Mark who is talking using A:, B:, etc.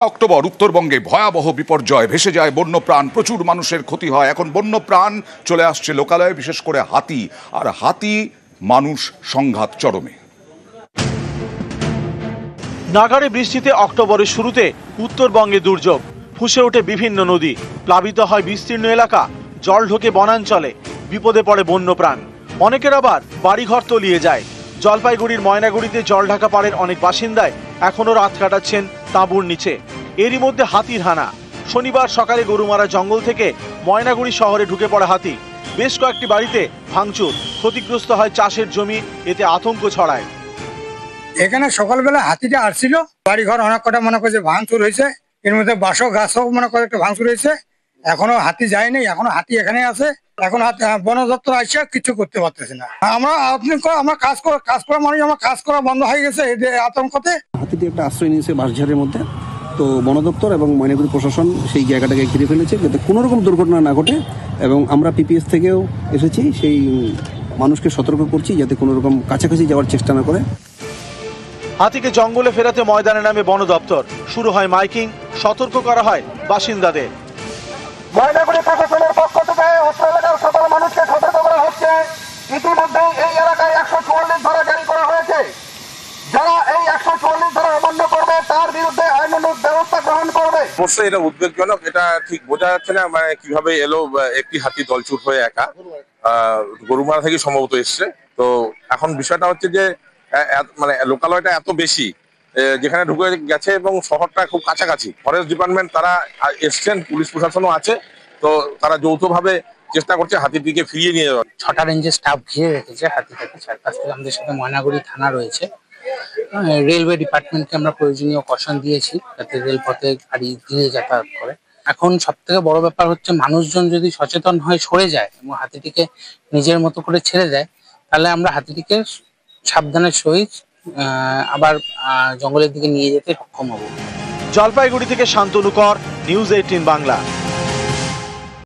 A: October উত্তরবঙ্গে ভয়াবহ বিপর্যয়, ভেসে যায় বন্যপ্রাণ, প্রচুর মানুষের ক্ষতি হয়। এখন বন্যপ্রাণ চলে আসছে লোকালয়ে, বিশেষ করে হাতি। আর হাতি মানুষ সংঘাত চরমে।
B: নাগাড়ে বৃষ্টিতে অক্টোবরের শুরুতে উত্তরবঙ্গে দুর্যোগ, ফুঁসে ওঠে বিভিন্ন নদী, প্লাবিত হয় বিস্তীর্ণ এলাকা, জল ঢোকে বনাঞ্চলে, বিপদে পড়ে বন্যপ্রাণ। অনেকের আবার বাড়িঘর তলিয়ে যায়। জলপাইগুড়ির ময়নাগুড়িতে জল ঢাকা পাড়ের অনেক বাসিন্দায় এখনও রাত কাটাচ্ছেন তাঁবুর নিচে। এরই মধ্যে হাতির হানা। শনিবার সকালে গরুমারা জঙ্গল থেকে ময়নাগুড়ি শহরে ঢুকে পড়ে হাতি। বেশ কয়েকটি বাড়িতে ভাঙচুর, ক্ষতিগ্রস্ত হয় চাষের জমি, এতে আতঙ্ক ছড়ায়।
C: এখানে সকালবেলা হাতিটা আসছিল, বাড়িঘর অনেক কটা মনে করছে ভাঙচুর হয়েছে, এর মধ্যে বাসও গাছও মনে করে একটা ভাঙচুর হয়েছে। এখনো হাতি যায়নি, এখনো হাতি এখানে আছে। এখন বন দপ্তর আসছে, কিছু করতে পারতেছে না। আমরা কাজ করা মানুষ, আমার কাজ করা বন্ধ হয়ে গেছে এই আতঙ্কতে।
D: হাতিটি একটা আশ্রয় নিয়েছে বাঁশঝাড়ের মধ্যে, তো বন দপ্তর এবং ময়নাগুড়ি প্রশাসন সেই জায়গাটাকে ঘিরে ফেলেছে যাতে কোনো রকম দুর্ঘটনা না ঘটে, এবং আমরা পিপিএস থেকেও এসেছি, সেই মানুষকে সতর্ক করছি যাতে কোনো রকম কাছাকাছি যাওয়ার চেষ্টা না করে।
B: হাতিকে জঙ্গলে ফেরাতে ময়দানে নামে বন দপ্তর, শুরু হয় মাইকিং, সতর্ক করা হয় বাসিন্দাদের।
E: ময়নাগুড়ি প্রশাসনের পক্ষ থেকে অত্র এলাকার সকল মানুষকে সতর্ক করা হচ্ছে। ইতিমধ্যে এই এলাকায় 144 ধারা জারি করা হয়েছে। যারা এই 144 ধারা অমান্য করবে তার বিরুদ্ধে আইনানুগ ব্যবস্থা গ্রহণ করবে।
F: অবশ্যই এটা উদ্বেগজনক, এটা ঠিক বোঝা যাচ্ছে না মানে কিভাবে এলো একটি হাতি দলছুট হয়ে একা গরুমারা থেকে সম্ভবত এসছে। তো এখন বিষয়টা হচ্ছে যে মানে লোকালয়টা এত বেশি, যেখানে ঢুকে গেছে এবং শহরটা খুব কাছাকাছি। ফরেস্ট ডিপার্টমেন্ট তারা এসছেন, পুলিশ প্রশাসনও আছে, তো তারা যৌথভাবে চেষ্টা করছে হাতিটিকে ফিরিয়ে নিয়ে যাওয়ার।
G: 6টা রেঞ্জের স্টাফ ঘিরে রেখেছে হাতিটাকে চারপাশ থেকে। আমাদের সাথে ময়নাগুড়ি থানা রয়েছে, রেলওয়ে ডিপার্টমেন্টকে আমরা প্রয়োজনীয় কশন দিয়েছি যাতে রেলপথে গাড়ি ধীরে যাতায়াত করে। এখন সব থেকে বড় ব্যাপার হচ্ছে মানুষজন যদি সচেতন হয়ে সরে যায় এবং হাতিটিকে নিজের মতো করে ছেড়ে দেয়, তাহলে আমরা হাতিটিকে সাবধানের সহিত আবার জঙ্গলের দিকে নিয়ে যেতে সক্ষম হব।
B: জলপাইগুড়ি থেকে শান্তনু কর, নিউজ 18 বাংলা।